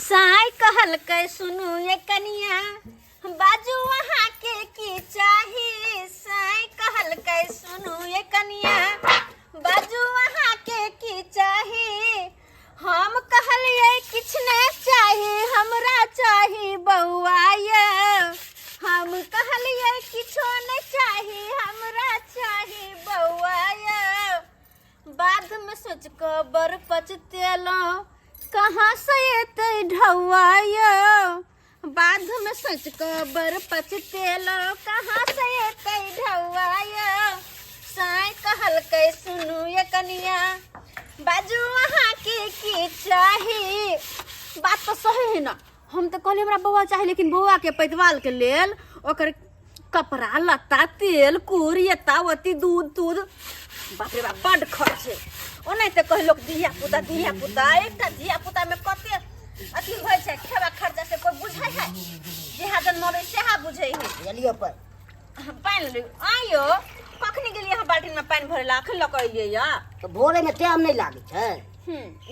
साई कहल के सुनू ये कनिया बाजू वहाँ के की चाही। साई कहल के सुनू ये कनिया बाजू वहाँ के की चाही। हम कहलिए किछ न चाही हमरा चाही बउआ ये। हम कहलिए किछो न चाही हमरा चाही बउआ ये। बाद में सोच कर बर पछतेलो कहाँ से एते ढौआ ये। बाद में सोच कर बर पछतेलो कहाँ से एते ढौआ ये। साई कहल के सुनू ये कनिया बाजू वहाँ की चाही। बात तो सही है ना। हम तो कहले हमरा बउआ चाही लेकिन बउआ के पैतवाल के लेल ओकर कपड़ा लत्ता तेल कूर यता वती दूध बाप रे बाप बड़ खर्च है। ओने तो कह लोग धिया पुता एकटा धिया पुता में कते अथी होय छै खेवा खर्चा से कोई बुझै है। जेहा जन मरे सेहा बुझै है। एलियो पर पानी ले आयो कखनी गेलिए हम बाल्टी में पानी भरे ला अखन लक एलिए या। तो भोरे में टाइम नहीं लागे छै।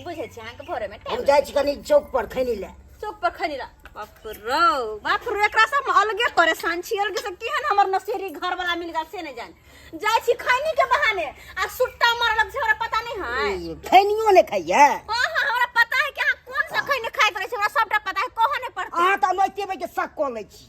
बुझै छै अहाँ के भोरे में हम जाय छी कनी चौक पर खैनी ले। चौक पर खैनी ला बाप रो एकरा सब अलगे परेशान छी। अलगे से केहन हमर नसेरी घर वाला मिल गा से नहीं जान। जाय छी खैनी के बहाने आ सुट्टा मारलक से हमरा पता नहीं है। खैनियो ने खाइए। हां हमरा पता है कि अहाँ कौन सा खैनी खाइत रहे छी। हमरा सबटा पता है कहो नहीं पड़ते। अहाँ त नइते बे के शक क लै छी।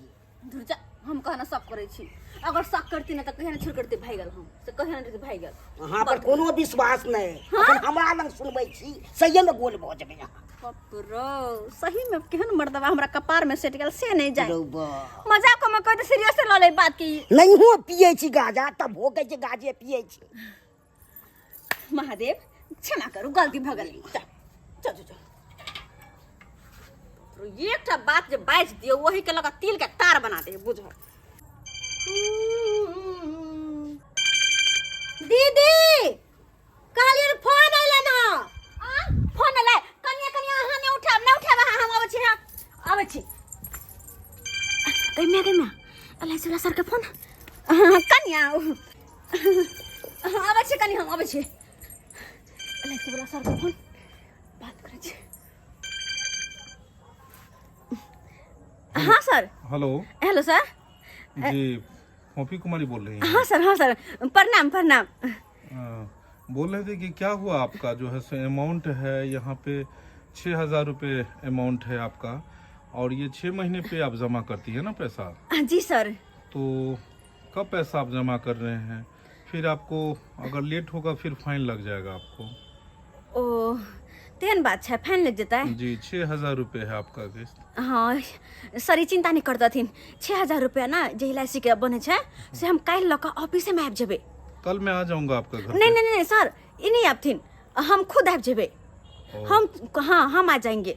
धुरजा हम कहना शक करे छी। अगर शक करती ना त कहिया छोड़ करते भागल हम से कहिया नहीं भागल। अहाँ पर कोनो विश्वास नहीं। अखन हमरा लंग सुनबै छी सही में गोल भ जेबे अहाँ। बापरो सही में केहन मर्दवा हमरा कपार में सेट गेल से नहीं जाय। रौबा मजाक में कहते सीरियस ल ले बात की। नहीं हो पिए छी गाजा तब हो के जे गाजे पिए छी। महादेव क्षमा करू गलती भ गेल। चल एकटा बात जे बाज दियो वही के लगा तिल के तार बना दे बुझ। दीदी कालियर फोन आइला ना। फोन आइला कनिया अहाँ ने उठाब हम आबै छी कनिया अल्लाह सुला सर के फोन कनिया आबै छी कनिया हम आबै छी। अल्लाह सुला सर के फोन बात करे छी। हाँ सर। हेलो सर जी कॉफी कुमारी बोल रही हैं। हाँ सर प्रणाम। बोल रहे थे कि क्या हुआ आपका जो है सो अमाउंट है यहाँ पे 6,000 रुपये अमाउंट है आपका और ये 6 महीने पे आप जमा करती है ना पैसा। जी सर। तो कब पैसा आप जमा कर रहे हैं फिर आपको अगर लेट होगा फिर फाइन लग जाएगा आपको। ओ तेन बात है फाइन लग जाता है। जी 6,000 रुपये है आपका किस्त। हाँ सर ई चिंता नहीं करता थी। 6,000 रुपया ना जे LIC के बने छे से हम काल लक ऑफिस में आब जेबे। कल मैं आ जाऊंगा आपका घर। नहीं सर ई नहीं आबथिन हम खुद आब जेबे। हम आ जाएंगे।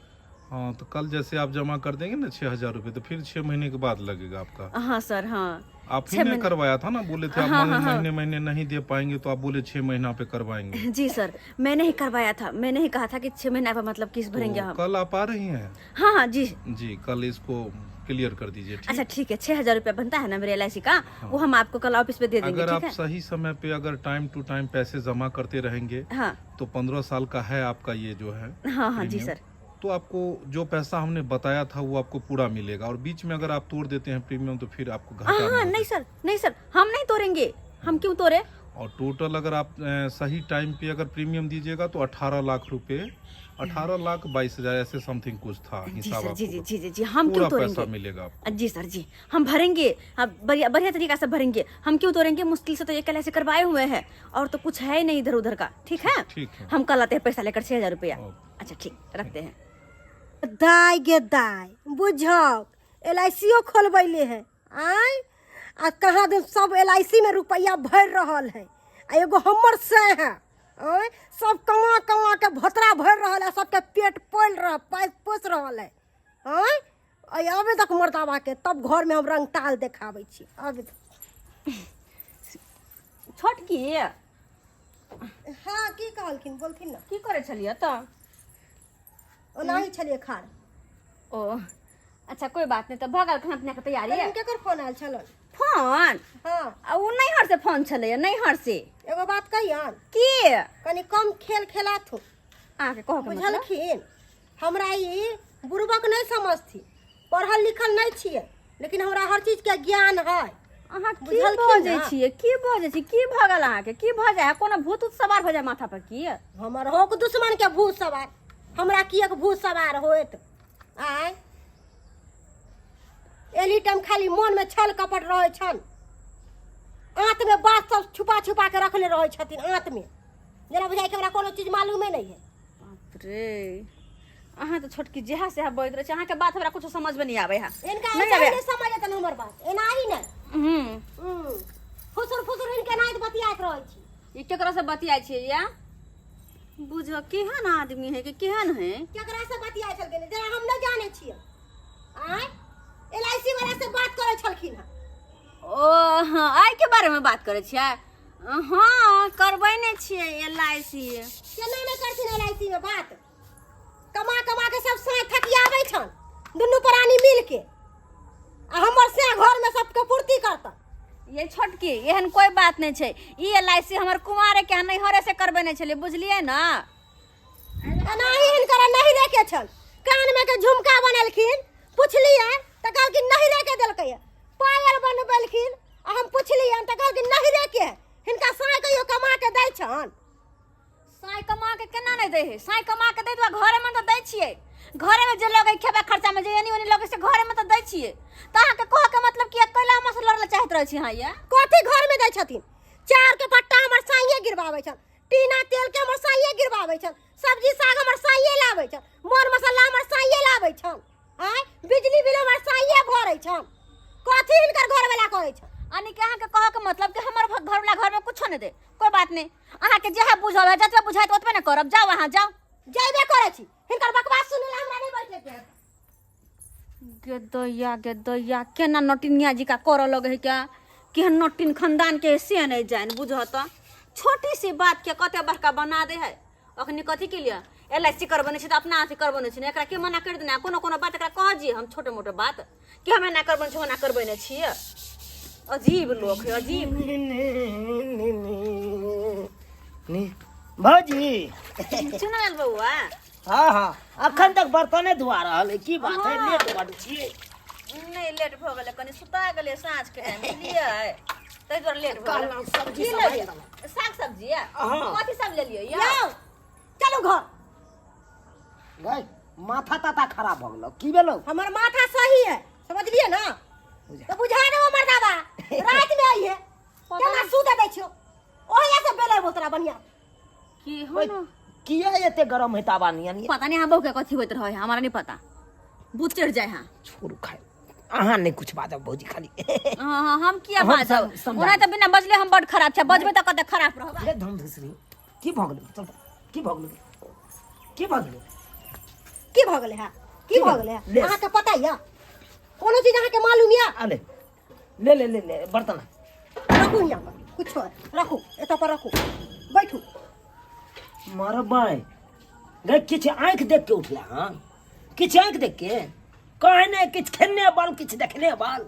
हाँ तो कल जैसे आप जमा कर देंगे ना 6,000 रुपये तो फिर 6 महीने के बाद लगेगा आपका। हाँ सर हाँ। आप ही ने करवाया था ना बोले थे आप महीने नहीं दे पाएंगे तो आप बोले 6 महीना पे करवाएंगे। जी सर मैंने ही करवाया था। मैंने ही कहा था कि 6 महीना पर मतलब किस भरेंगे हम। कल आप आ रही हैं। हाँ जी कल इसको क्लियर कर दीजिए। अच्छा ठीक है 6,000 रुपया बनता है ना मेरे LIC का। हाँ। वो हम आपको कल ऑफिस पे दे देंगे। अगर आप सही समय पे अगर टाइम टू टाइम पैसे जमा करते रहेंगे हाँ। तो 15 साल का है आपका ये जो है। हाँ जी सर। तो आपको जो पैसा हमने बताया था वो आपको पूरा मिलेगा और बीच में अगर आप तोड़ देते हैं प्रीमियम तो फिर आपको घाटा। हाँ नहीं सर हम नहीं तोड़ेंगे। हम क्यों तोड़े। और टोटल अगर आप सही टाइम पे अगर प्रीमियम दीजिएगा तो 18 लाख रुपए 18,22,000 ऐसे समथिंग कुछ था हिसाब। जी हम क्यों तोड़ेंगे। पैसा मिलेगा जी सर जी हम भरेंगे। बढ़िया तरीका से भरेंगे। हम क्यों तोड़ेंगे। मुश्किल से तो ये कल ऐसे करवाए हुए हैं और तो कुछ है ही नहीं इधर उधर का। ठीक है हम कल आते हैं पैसा लेकर 6,000 रुपया। अच्छा ठीक रखते हैं। दाई गे दाई बुझक LIC खोलबैले है आय आ कहाँ दिन सब LIC में रुपया भर रहल है। आ एगो हमर से है आय सब कमा के भतरा भर रहल है। सबके पेट पोस रहल है आय अबे तक मर्दाबा के तब घर में हम रंग टाल देखाबै छी। अबे छोटकी हाँ की कहलखिन बोलथिन ना की करे छलिए तो ओनाही छलिए खार। ओ अच्छा कोई बात नहीं तो भगल खाना पीना के तैयारी है। केकर फोन आयल छलन। फोन हाँ वो नैहर से फोन छले नैहर से। एगो बात कहियन की कनी कम खेल खेलात हो आके कहो के मतलब बुझलखिन। हमरा ई बुरबक नहीं समझती, पढ़ल लिखल नहीं छियै, लेकिन हमरा हर चीज के ज्ञान है। अहाँ की बुझलखिन बजै ने? छियै, की बजै छी, की भगल अहाँके, की भऽ जाय, कोनो भूत उत सवार भऽ जाय माथा पर की? हमर होक दुश्मन के भूत सवार, हमरा किएक भूत सवार होत? आय एनी टाइम खाली मन में छल कपट रहे छन, आंत में बात सब छुपा छुपा के रखले रहे छथिन आंत में, जेना बुझाइ के हमरा कोनो चीज मालूमे नहीं है। बाप रे, अहाँ तो छोटकी जेहा से बोलैत रहे छी, अहाँके बात हमरा कुछ समझ में नहीं आवे है। इनका नहीं ऐसा आवे। नहीं समझत हमर बात, एना ही नहीं फुसुर फुसुर इनके नाइत बतियात रहे छी। ई केकरा से बतियाइ छियै या? बुझ केहन आदमी है कि केहन है? केकरा से बतियाइ छल गेलै जेना हम नहीं जाने छियै। आय एलआईसी वाला से बात करे छलखिन है। ओ हाँ, आइ के बारे में बात करे छियै? हाँ, करबै ने छियै LIC। केना नहीं करथिन एलआईसी में बात? कमा कमा के सब साथ थकियाबै छन दुनू प्राणी मिल के, आ हमर से घर में सबके पूर्ति करता। ये छोटकी एहन कोई बात नहीं छै, ई LIC हमर कुमारे के नैहरे से करबै ने छलिए, बुझलिए ना? नहीं इनकर नहीं लेके छल, कान में के झुमका बनलखिन, पुछलिए त कहलखिन नहीं लेके देलकै, पायल बनबेलखिन आ हम पुछलिए त कहलखिन नहीं लेके, हिनका साई कहियो कमा के दै छन। साई कमा के केना नहीं दे है? साई कमा के दे दो, घरे में तो दै छियै, घरे में जे लोग खेबे खर्चा में जे एनी ओनी लोग से घरे में तो दै छियै, त अहाँ के कह के मतलब कि कैला हम से लड़ले चाहत रहै छी? हां या कथी घर में दै छथिन? चार के पट्टा हमर साइए गिरबाबै छन, टीना तेल के हमर साइए गिरबाबै छन, सब्जी साग हमर साइए लाबै छन, मर मसाला हमर साइए लाबै छन, आय बिजली बिल हमर साइए भरै छन। कथी हिनकर घर वाला कहै छन? अनि के अहाँ के कह के मतलब कि हमर घर वाला घर में कुछो नहीं दे? कोई बात नहीं, अहाँ के जेहा बुझावे जतबे बुझाइत ओतबे न करब, जाओ वहां जाओ। जइबे करे छी, हिनकर बकवास सुनै ला हमरा नहीं बैठे के। गे दैया केना नटिनिया जी का कर लगे है क्या? केहन नटिन खानदान के से नहीं जान बुझ त छोटी सी बात के कते बड़का बना दे है। अखनी कथी के लिए LIC करबने छी त अपना अथी करबने छी, एकरा के मना कर देना? कोनो कोनो बात एकरा कह जी, हम छोटे मोटे बात कि हमें ना करबने छी, ना करबने छी। अजीब लोग है, अजीब। भौजी चुनाल बउआ हाँ हाँ अखन तक बर्तने धुआ रहल है, की बात है? हाँ। लेट बड़ छियै। नहीं लेट भ गेले, कनी सुता गेले साँझ के टाइम लिए तै दुआरे लेट भ काल्हि गेले। सब्जी की सब लेलियै? बनेलहुँ। साग सब्जी है? हाँ। कथी सब लेलियै या? जाओ चलो घर। गई माथा ताता खराब हो गेलो, की भेलो? हमर माथा सही है, समझलिए ना? तो बुझा दे वो मर्दाबा रात में आई है, केना सूते दै छियो? ओहे से बेले बोतरा बढ़िया। की हो न? किया एते गरम है ताबा नियन? पता नहीं, हाँ बहू के कथी होइत रहे, हमारा नहीं पता, बुत चढ़ जाए। हाँ छोड़ू खाए, अहाँ नहीं कुछ बाजब भौजी खाली। हाँ हम किया हम बाजब? समझा ओना त बिना बजले हम बड खराब छै, बजबे त कते खराब रहबा। ले धम धुसरी की भ गेलो? चल की भ गेलो? की भ गेलो? की भ गेले है? की भ गेले है? ले। अहाँ के पता या? कोनो चीज अहाँ के मालूम या? आले ले ले ले ले बर्तन रखू यहाँ पर, कुछ रखू, एत पर रखू, बैठू। मरबै गई किछ आंख देख के उठला? हां किछ आंख देख के कहने किछ खेने बाल किछ देखने बाल।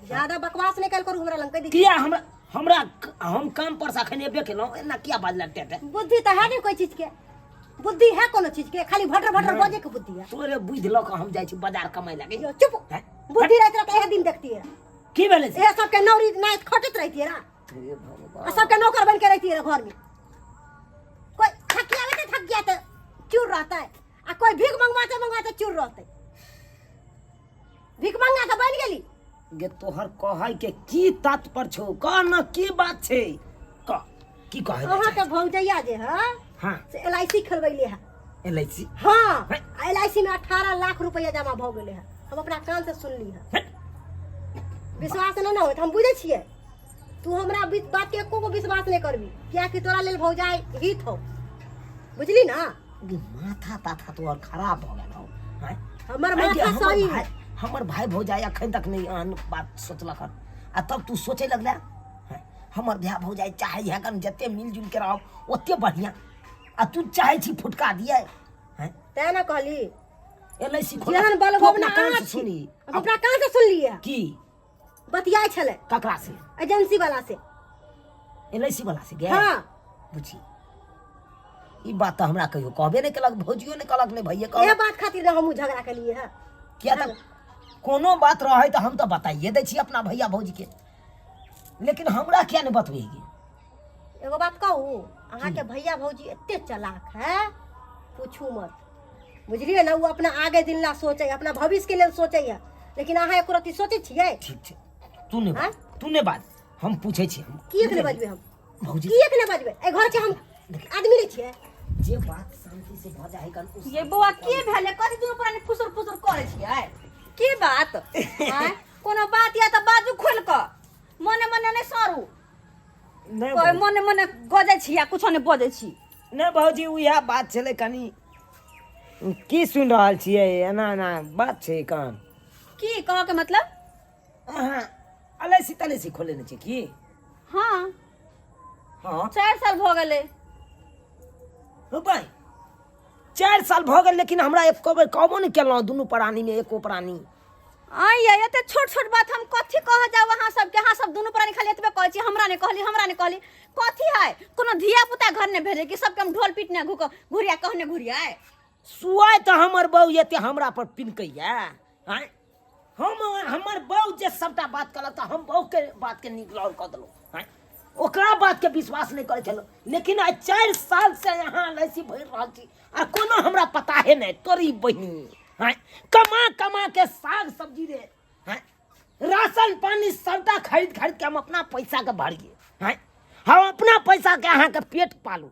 ज्यादा बकवास नहीं कल करू, हमरा लंग कह दी। किया हमरा हमरा हम काम पर से अखन एबे केलौ, एना किया बाजला टेटे? बुद्धि तो है नहीं कोई चीज के, बुद्धि है कोनो चीज के? खाली भटर भटर बजे के बुद्धि है। तोरे बुझ ल हम जाय छी बाजार कमाई लागे। जो चुप, हैं? बुद्धि रहत रह एक दिन देखती है, की भेले से? ये सब के नौरी नाइट खटत रहती है ना, हे भगवान और सब के नौकर बन के रहती है घर में। कोई थकिया तो थक गया तो चूर रहता है, आ कोई भीख मंगवाते चूर रहते। भीख मंगा तो बन गेली। गे तोहर कहै के की तात्पर्य छौ? कह न की बात छै? कह की कहै अहाँ के भौजैया जे है हां से LIC खोलबैले है। LIC हाँ LIC में 18 लाख रुपया जमा भ गेले है, हम अपना कान से सुनली है। विश्वास नहीं होत, हम बुझे छिए तू हमरा बात के एको को विश्वास नहीं करबी, क्या कि तोरा लेल भौजाई हित हो, बुझली ना? माथा ताथा तो और खराब हो गेल हो। हैं? हमर आइ गे, माथा सही है। हमर भाई भौजाई अखन तक नहीं आन बात सोचलक हन, आ तब तू सोचे लगला? हैं? हमर भाई भौजाई चाहे है कन जते मिलजुल के रहो ओते बढ़िया, आ तू चाहे छी फुटका दिए? हैं? तै ना कहली LIC जेहन बलबोबना कान से आँख सुनी। हम अपना कान से सुन लिए की बतियाई छले ककरा से? एजेंसी वाला से। LIC वाला से गे? हाँ बुझी ई बात तो हमरा कहियो कहबे नहीं कलक, भौजियो नहीं कलक, नहीं भैया ये कहलक। बात खातिर हमहूँ झगड़ा के लिए है। किया तो कोनो बात रहे तो हम तो बताइए दे छी अपना भैया भौजी के, लेकिन हमरा क्या नहीं बतवेगी। एगो बात कहूँ, अहाँ के भैया भौजी एते चलाक है पूछू मत, बुझलिए ना। वो अपना आगे दिन ला सोचे, अपना भविष्य के लिए सोचे है, लेकिन अहाँ एको रत्ती सोचे छियै? ठीक छै, तूने हाँ? तूने बात हम पूछे छी, हम किएक नहीं बजबे हम? भौजी किएक नहीं बजबे? ए घर के हम आदमी नहीं छियै? जे बात शांति से भ जाए कन ये बौआ के भेले कथि दुनू प्राणी फुसुर फुसुर करे छियै? की बात आय कोनो बात या त बाजू खोल क, मने मने नहीं सरू, नहीं कोई मने मने गजै छी या कुछो नहीं बजै छी। नहीं भौजी उहे बात छले, कनी की सुन रहल छियै एना एना बात छै कान। की कह के मतलब? अहाँ अलैसी तलैसी खोलेने छै की? हाँ हाँ 4 साल भ गेले। हो भाई 4 साल भ गेल, लेकिन हमरा एको बेर कहबो नहीं केलहुँ दुनू प्राणी में एको प्राणी। आई ये एते छोट छोट बात हम कथी कह जाऊ अहाँ सब के? अहाँ सब दुनू प्राणी खाली एतबे कहै छी हमरा नहीं कहली, हमरा नहीं कहली। कथी है कोनो धिया पुता घर ने भेजे कि सबके हम ढोल पीटने घुरिया कहने घुरिया? सुआय तो हमर बहू एते हमरा पर पिनकैया। आय हम हमर बहू जे सबटा बात कहलक त हम बहू के बात के निकलौर क देलहुँ। आय ओकरा बात के विश्वास नहीं करे छलो, लेकिन आज 4 साल से यहाँ लैसी भर रहल छी आ कोनो हमरा पता है नहीं। तोरी बहिनी आय कमा कमा के साग सब्जी रे, आय राशन पानी सबटा खरीद खरीद के हम अपना पैसा के भरिए। आय हम अपना पैसा के अहाँ के पेट पालू,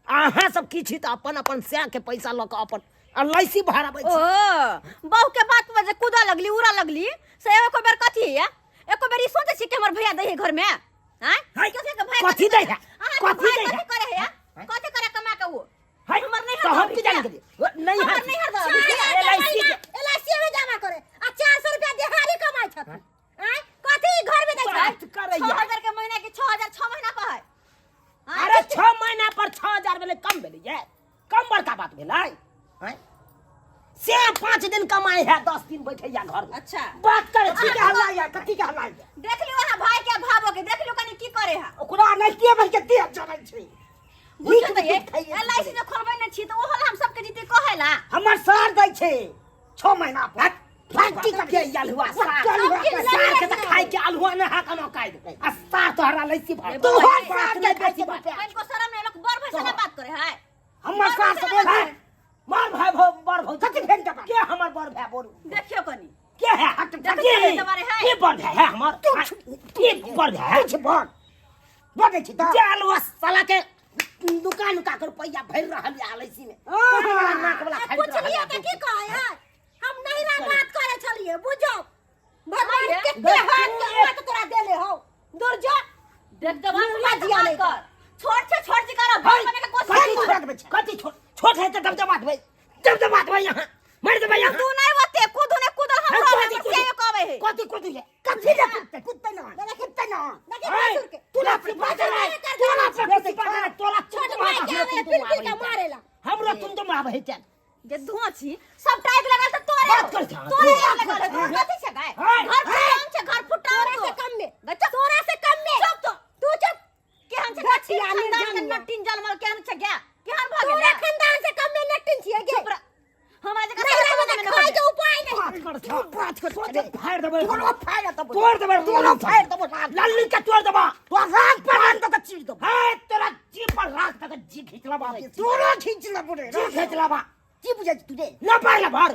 अहाँ सब की छी त अपन अपन सै के पैसा ल के अपन एलआईसी भराबै छी। ओ बहू के बात में जे कूदा लगली उड़ा लगली से एको बेर कथी है? एको बेर ई सोचे छी कि हमर भैया दे घर में? हैं हाय, कैसे के भाई कथी दै है? कथी कथी दै है? करे है? कथी करे कमा के वो? हाय, हमर नहीं तो हर हम की जाने के नहीं है हमर नहीं हर दो एलआईसी के एलआईसी में जमा करे आ 400 रुपया दिहाड़ी कमाई छथिन। आय कथी घर में दै छै? बात करैया। 6000 के महीना की 6000 6 महीना पर है। अरे 6 महीना पर 6000 भेले, कम भेले ये? कम बड़का बात भेलै? हैं से 5 दिन कमाई है, 10 दिन बैठे या घर में। अच्छा बात करे छी के हल्ला या कथी के हल्ला या? देख लियो वहां भाई के भाबो के देख लियो कनी की करे है। ओकरा नइते भर के देह जरै छै। बुझे त ये एलआईसी जो खोलबै न छी त ओ होला हम सबके जीते कहेला। हमर सर दै छै 6 महीना पर। फाटी के अलहुआ साग के त खाइ के अलहुआ न हा कनो काइ दे आ साग तोहरा लैसी भर तो तोहर साग के बेसी बात। को शर्म नहीं लोग बड़ भैसा बात करे है। हमर साग से बोल है मार भाई बड़ भौ कथि भेल जब के हमर बड़ भाई बोल देखियो कनी के है हट के बड़ भाई है हमर के बड़ भाई है कुछ बड़ दै छी त अलहुआ साला के दुकान का कर रुपया भर रहल या लैसी में हमरा नाक वाला खरीद कुछ लिया के की कहे है? हम नहीं ना बात करे छलिए, बुझो भगवान कितने हाथ के हाथ तोरा देले हो। दूर जा देख जवान मुंह दिया नहीं कर छोड़ जी कर भाई बने के कोशिश कर। कथि छोट है त दबदबात भाई यहाँ मार दे भाई यहाँ। तू नहीं होते कूद हम से कहबे है। कथि ले कुत्ते ना तू ना तोरा छोट भाई के आवे पिल के मारेला। हमरा तुम तो मारबे है चल जे धुआं छी सब टाइट लगल त तोरे बात कर छा। तोरे लगल कथि से गाय घर फुटान से घर फुटान तोरा से कम में बच्चा तोरा से कम में चुप तो तू चुप। के हम से गछिया खानदान के निर्जन नटिन जन्मल के हम से गया के हम भागे तोरा खानदान से कम में नटिन छिए गे। चुप रह हमरा जगह नहीं ना खाए के उपाय नहीं। बात कर फाड़ देबे तोड़ देबे लल्ली का तोड़ देबा तो रात पर आन तक चीर दो है तेरा जी पर रात तक जी खींचला बा तोरा खींचला पड़े जी खींचला बा की बुझे तुझे न पाइला भर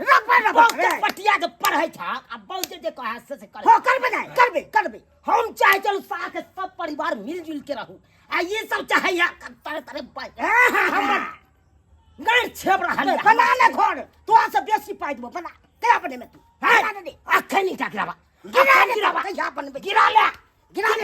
पटिया के पर है था अब बहुत जे कहा से कर हो करबे हम चाहे चलो साथ के सब परिवार मिलजुल के रहूं आ ये सब चाहे या तरह पाई गैर छेब रहल बना ले घर तो से बेसी पाई देबो बना के अपने में तू बना दे अखै नहीं टाकलाबा गिरा या अपन गिरा ले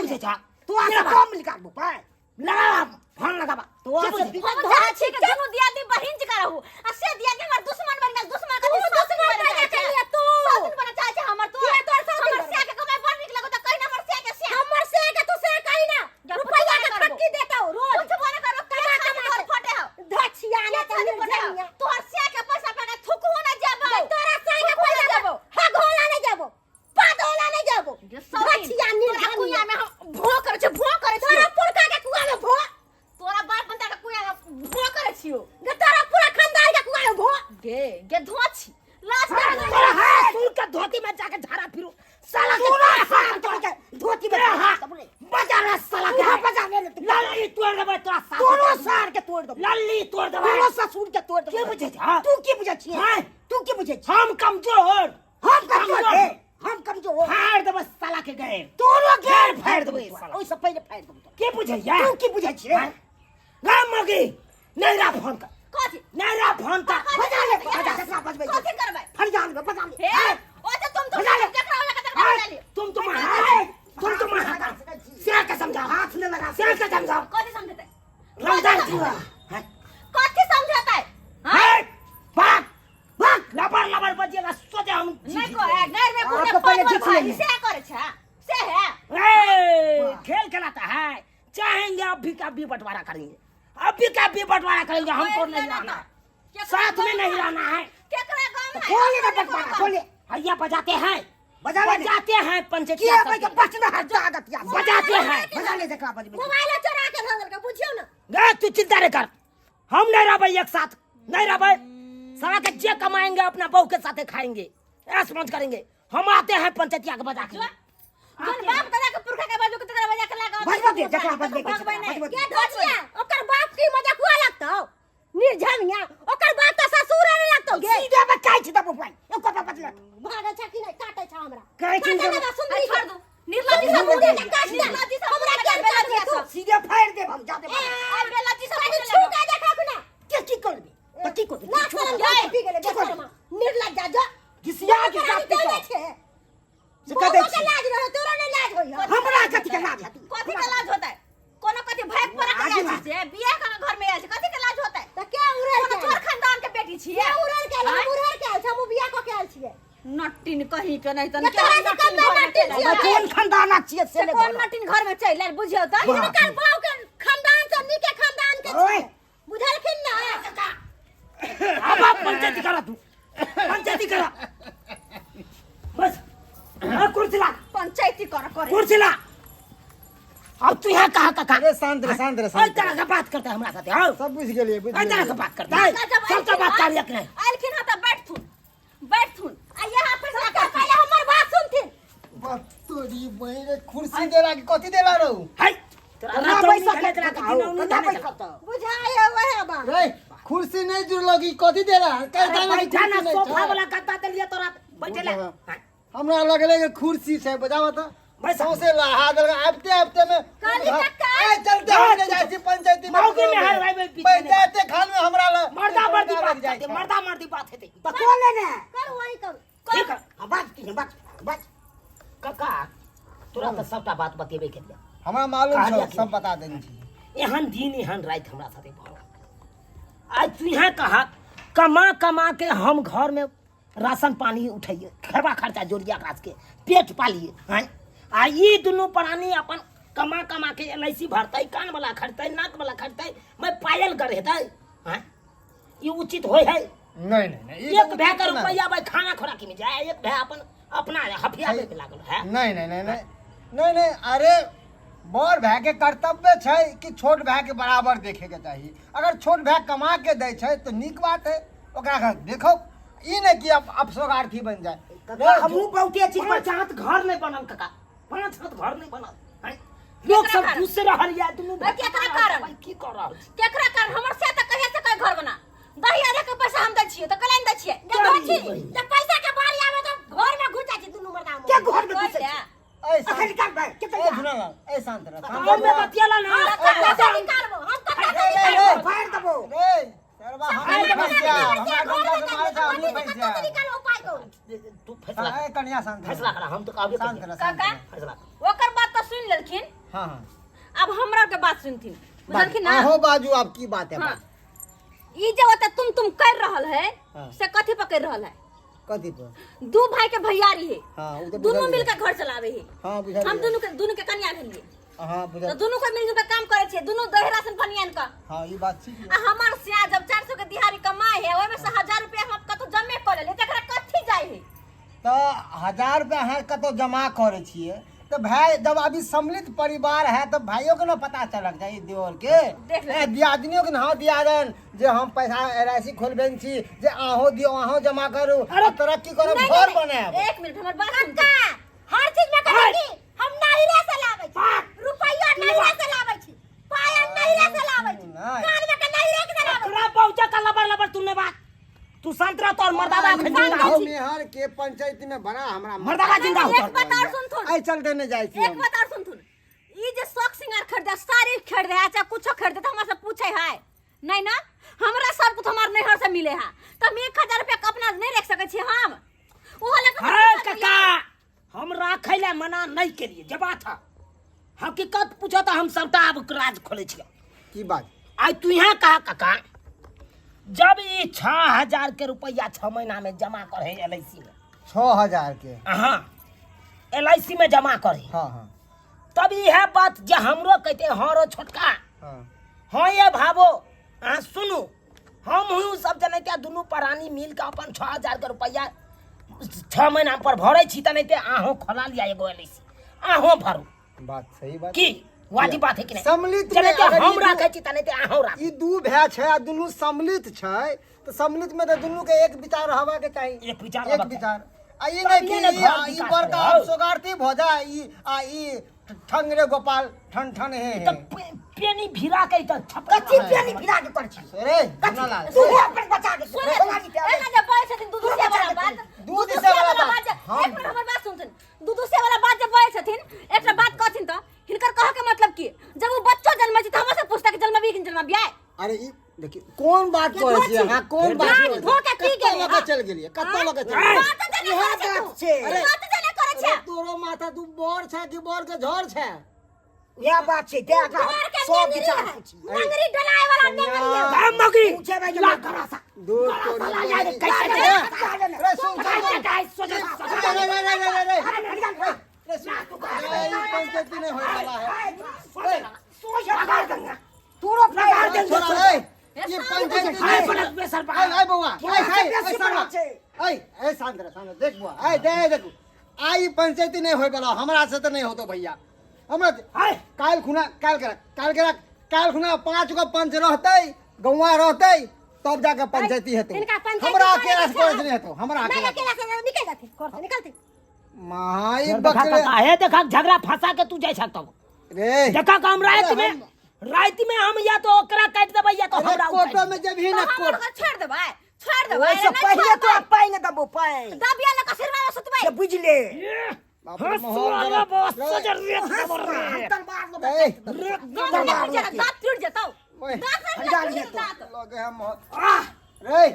बुझे छा तू आसे कम निकालबो पाए लगा फोन लगाबा तो आसे हम जाने छी के दोनों दिया दी बहिन जका रहू आ से दिया दी हमर दुश्मन बन गेल दुश्मन का दुश्मन बन गेल तू साथन बना चाहे हमर तू हमर से के कमाई बड़ निक लगो त कहीं हमर से के हमर से के तू से कहीं ना रुपया के ठक्की देता हो रोज कुछ बने करो कमा घर फटे हो धछिया ना तो निर्जनिया तोहर से के पैसा पे थुकू ना जाबो तोरा से के पैसा जाबो हग होला नहीं जाबो पाद होला नहीं जाबो धछिया निर्जनिया में भो करे छ तोरा पुरका के कुआ में भो तोरा बाप बनता के कुया भो करे छियो में जाके झाड़ा फिरो साला के साथ तोड़ के धोती में बजा रे साला के बजा ले लल्ली तोड़ दे तोरा साथ दोनों सार के तोड़ दो लल्ली तोड़ दे दोनों ससुर के तोड़ दे के बुझे तू की बुझे छी तू की बुझे हम कमजोर हम कमजोर फाड़ दे बस साला के गए दोनों गैर फाड़ दे ओइ से पहले फाड़ दे के बुझे या तू की बुझे छी गाम मगे नैरा फोन का कथी नैरा फोन का बजा ले बजबै कथी करबै फरजान में बजा ले हे ओ जे तुम तो केकरा वाला कतरा बजा ले तुम तो मार सिर का समझा हाथ में लगा सिर का समझा कथी समझते रमजान हुआ कथी समझता है हां बात लबर बजेगा सोचे हम नहीं को है घर में आपको पूरे पहले जीत लेंगे। से करे छा से है खेल खिलाता है चाहेंगे अभी का भी बंटवारा करेंगे अभी का भी बंटवारा करेंगे हमको नहीं रहना साथ में नहीं रहना है केकरा गांव है खोले ना बंटवारा खोले हरिया बजाते हैं बजाते हैं पंचायत के बचना है जागतिया बजाते हैं बजा ले देखा बजबे मोबाइल चोरा के भगल का बुझियो ना गे तू चिंता नहीं कर हम नहीं रहबै एक साथ नहीं रहबै सारा के जे कमाएंगे अपना बहू के साथे खाएंगे ऐश मौज करेंगे हम आते हैं पंचायतिया के बजा के जोन बाप दादा के पुरखा के बाजू के तकरा बजा के लगा बजबा दे जकरा बजबे के के धोचिया ओकर बाप की मजाक हुआ लगतो निर्झमिया ओकर बाप तो ससुर नहीं लगतो गे सीधा में काई छी दबो भाई ओकर बाप बजला भागा छ कि नहीं काटे छ हमरा काई छी दादा सुंदरी छोड़ दू निर्लज्जी सब मुंडे ने काट दिया निर्लज्जी सब हमरा के बेला दिया सब सीधे फाड़ दे हम जाते ए बेलज्जी सब मुंडे छू के देखा कुना के की करबे तो की करबे ना करम जाए पी गेले बेशर्मा निर्लज्जा जो घिसिया के साथ पी छे से कदे के लाज रहे तोरा ने लाज होई हमरा कथि के लाज है कथि के लाज होता है कोनो कथि भैक पर के जाय छै बियाह का घर में आय छै कथि के लाज होता है त के उड़ल के चोर खानदान के बेटी छियै उड़ल के उड़ल के आय छै हम बियाह क के आयल छियै नट्टिन कहि के नहीं तन के नट्टिन कौन खानदान छियै से ले कौन नट्टिन घर में चैल आयल बुझियो त इनकर बाऊ के खानदान से नीके खानदान के छै बुझलखिन ना अब आप पंचायती करा तू पंचायती करा बस कुर्सी ला पंचायती कर कुर्सी ला अब तू यहाँ कहाँ का अरे शांत रहे हर तरह का बात करता है हमारा साथ हाँ सब बुझ गेलिए बुझ हर तरह गेलिए का बात करता है सबका बात कार्य करे आलखिन हा त बैठथुन आ यहाँ पर से पहले हमर बात सुनथिन बाप तोरी बहिरे कुर्सी देला कि कथि देला रहू हाय तेरा पैसा के तेरा कथा पैसा तो बुझाए वहे बा रे कुर्सी नहीं जुड़लो कि कथि देला अरे बैठा ना सोफा वाला गद्दा दे लिया तोरा बैठे ले हमरा लगले कि कुर्सी से बजावा त बस सौसे लहा दल आते में काली कक्का ए चलते हमने जाई छी पंचायती में मौके में हर भाई पीछे पंचायती खान में हमरा ला मर्दा मर्दी बात करते मर्दा मर्दी बात है तो कौन लेने कर वही कर ठीक है बात की बात काका तोरा तो सबटा बात बतेबे के लिया हमरा मालूम छै सब बता देनी छी एहन दिन एहन रात हमरा साथे भऽ आज तू यहाँ कहा कमा के हम घर में राशन पानी उठाइए खरबा खर्चा जोड़िया काज के पेट पालिए हैं आ ये दोनों प्राणी अपन कमा के एलआईसी भरते कान वाला खरीदते नाक वाला खरीदते मैं पायल गढ़ेते हैं ये उचित होय है नहीं एक भै का रुपया भाई खाना खोराकी में जाए एक भै अपन अपना हफिया में लागल है नहीं अरे बड़ भाई के कर्तव्य छै कि छोट भाई के बराबर देखे के चाहिए अगर छोट भाई कमा के दे छै तो नीक बात है ओकरा देखो ई नहीं कि अब सोगार्थी बन जाए हमहू बहुते चीज पर चाहत घर नहीं बनल काका 5 छत घर नहीं बनल लोग सब दूसरे रहल या दुनु केकरा कारण की कर रहल केकरा कारण हमर से त कहे से कोई घर बना दहिया रे के पैसा हम दै छियै त कलाइन दै छियै जब पैसा के बारी आवे त घर में घुस जाइ छी दुनु मर्दा के घर में घुस जाइ ऐसा निकाल भाई ए सुना ए शांत रह और में बतियाला ना पैसा निकालबो हम कत्ता निकालबो फाड़ दबो रे सरवा हम फंसिया हमरा डंडा से मारे था हम फंसिया निकालो उपाय को तू फैसला ए कन्या शांत फैसला करा हम तो कहबे शांत रह काका फैसला ओकर बात त सुन लेलखिन हां अब हमरा के बात सुनथिन बुझलखिन ना हो बाजू आपकी बात है हां ई जे ओते तुम कर रहल है हाँ। से कथि पकड़ रहल है कथि पर दू भाई के भैयारी है हां वो तो दोनों मिलकर घर चलावे है हां बुझा हम दोनों के कन्या भेलिए हां बुझा तो दोनों को मिलजुल के काम करे छे दोनों दही राशन फनियान का हां ये बात ठीक है आ हमार सिया जब 400 के दिहाड़ी कमाए है ओय में से 1000 रुपया हम कतो जमे कर ले तकरा कथि जाय है तो 1000 रुपया है कतो जमा करे छिए तो भाई जब अभी सम्मिलित परिवार है तो भाइयों के ना पता चलक जाए देवर के दियादनियों के ना दियादन जे हम पैसा एलआईसी खोलबेन छी जे आहो दियो आहो जमा करू तरक्की करो घर बनाए एक मिनट हमर बात सुन का हर चीज में कहेगी हम नहिरे से लाबै छी, रुपैया नहिरे से लाबै छी, पाया नहिरे से लाबै छी, कान में के नहिरे के लाबै छी। करा पहुंचा का लबर तूने बात तू संतरा तोर मर्दाबा जिंदा हो मेहर के पंचायत में बड़ा हमरा मर्दाबा जिंदा हो एक बात और सुन थुन, आई चलते नहीं जाई छी एक बात और सुन थुन, ई जे शौक सिंगार खरीदे साड़ी खरीदे अच्छा कुछो खरीदे त हमरा से पूछे है नहीं ना, हमरा सब कुछ हमार नैहर से मिले है त हम 1000 रुपया के अपना नहीं रख सके छी हम ओहो लेके है काका हम राखै ले मना नहीं केलिए जबा था हकीकत पूछो तो हम सबटा अब राज खोले छियै की बात आई तू यहाँ कहा काका जब ये 6000 के रुपया 6 महीना में जमा करे LIC में 6000 के हाँ LIC में जमा करे हाँ हाँ तब यह बात जे हमरो कहते हाँ रो छोटका हाँ हाँ ये भावो हाँ सुनू हम हूँ सब जने त्या दुनू प्राणी मिल के अपन 6000 के रुपया 6 महीना पर भरे छी त नहीं ते आहो खोला लिया एगो LIC आहो भरू बात सही बात की वाजिब बात है कि नहीं सम्मिलित चले में ते अगर हम ई राखे छी त नहीं ते आहो राख ई दू भाई छै आ दुनू सम्मिलित छै तो सम्मिलित में तो दुनू के एक विचार रहबा के चाहिए एक विचार एक रहबाक विचार आ ई तब नहीं ये ने कि घर ई विकास बड़का है। सोगारती भोजा ई ठंगरे गोपाल ठन ठन हे तो पेनी भिरा के त छपका कच्ची पेनी भिरा के कर छी। रे धनलाल तू अपन बचा के सुन एना जे बोले छथिन दूध से वाला बात दूध से वाला बात, एक मिनट हमर बात सुन दूध से वाला बात जब बोले छथिन एकटा बात कहथिन त हिनकर कह के मतलब की जब वो बच्चो जन्म छी त हमसे पूछता कि जन्म भी कि जन्म बियाह अरे ई देखिए कौन बात कहै छी हां कौन बात गाड़ी धोके की गेलै, लगे चल गेलिए कत्तो लगे चल बात जने करे छै अरे बात जने करे छै तोरो माथा तू बोर छै कि बोर के झोर छै यह बात छै ते का घर के सौ नेंगरी विचार है, पूछी नेंगरी डलाए वाला नेंगरी है। काम मगी पूछे भाई ला करा सा दूर तोरी ला जा रे कैसे कैसे रे सुन रे काय सोचे पंचायती नहीं होय वाला है सोच लगा दूंगा तूरो लगा दे छोड़ा रे ये पंचायती हाय नहीं पलट में सर आई बउआ आई सरपंच आई शांत देख बुआ आई देखो आई पंचायती नहीं होय वाला हमरा से तो नहीं होतो भैया हमरा हाय काल खुना 5 गो पंच रहते गौवा रहते तब जाके पंचायती हेतौ इनका पंचायती हमरा करे अकेला के से छै। नहीं हेतौ हमरा नहीं अकेला अकेला से निकल जाते घर से निकलते। माई देखा बकरे का है देखा झगड़ा फंसा के तू जाय सकता रे देखा का हम रात में हम या तो ओकरा काट देबै या तो हमरा कोटो में जब ही ना तो कोट हम छोड़ देबै वैसे पहले तो आप पाएंगे दबो पाए दबिया लगा सिरवा में सुतबै ये बुझले हंसवाला बॉस सजर रे अंतर मार लो ए दांत टूट जतौ ओए दांत नहीं दांत लगे हम रे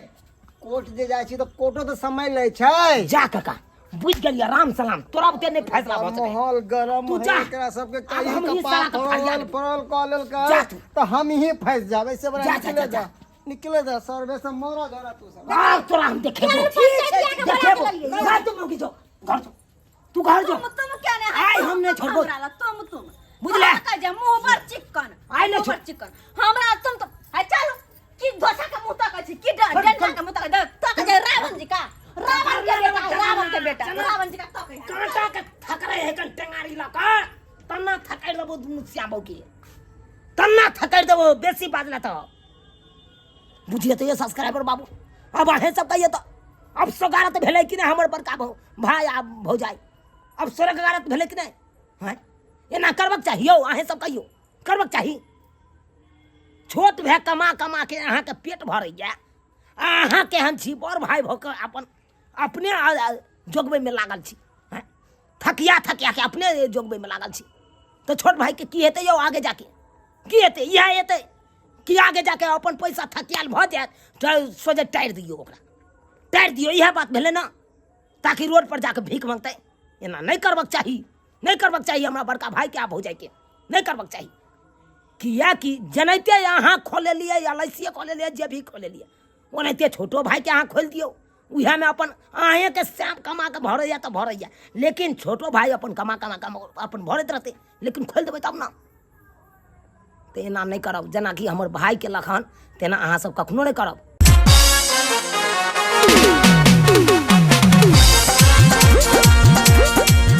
कोर्ट जे जाय छी तो कोर्टो तो समय ले छै जा काका बुझ गेलिया राम सलाम तोरा बुते नहीं फैसला हो सके माहौल गरम तू है जा। एकरा सबके अब कहीं हम का ई साला पाप का फरियाद परल कॉलेल का जा तू। तो हम ही फंस जावे से बड़ा जा, जा, निकले जा, जा निकले जा सर्वे से मोरा धरा तू सब आ तोरा हम देखेबो देखेबो ना तुम लोग जो घर जो तू घर जो तुम क्या ने आई हम नहीं छोड़बो तुम बुझले? का जे मुंह पर चिकन आई नहीं मुंह पर छोड़। चिकन हमरा तुम तो है चलो की धोसा के मुंह तक छी की डंडा के मुंह तक तक जे रावण जी का रावण के बेटा रावण जी का तक है कांटा के थकरे है कन टेंगारी लका तना थकाई देबो दुनु सियाबो के तना थकाई देबो बेसी बाजला तो बुझिए तो ये सब्सक्राइबर बाबू अब आहे सब कहिए तो अब सगारत भेलै कि नहीं हमर बड़का भाई आ भौजाई अब स्वर्गगारत भेलै कि नहीं हैं एना करबक चाहिए आहे सब कहियो करबक चाहिए छोट भे कमा कमा के अहाँ के पेट भरैया अहाँ के हन छी बड़ भाई भऽ कऽ अपन अपने जोगबै में लागल छी हैं थकिया के अपने जोगबै में लागल छी तो छोट भाई के की हेतै यौ आगे जाके की हेतै इएह हेतै कि आगे जाके अपन पैसा थकियाल भऽ जायत तऽ सोझे टाइर दियौ ओकरा टाइर दियौ इएह बात भेलै ना ताकि रोड पर जाके भीख मांगतै एना नहीं करबक चाही हमरा बड़का भाई के आ भौजाई के नहीं करबक चाही कियाकि जनैते अहाँ खोले लिए या LIC खोले लिए जे भी खोले लिए ओनाहिते छोटो भाई के अहाँ खोल दियौ उएह में अपन अहें के श्याम कमा के भरैया तो भरैया लेकिन छोटो भाई अपन कमा अपन भरैत रहतै लेकिन खोल देबै तब ना तो एना नहीं करब जेना कि हमर भाई के लखन तेना अहाँ सब कखनो नहीं करब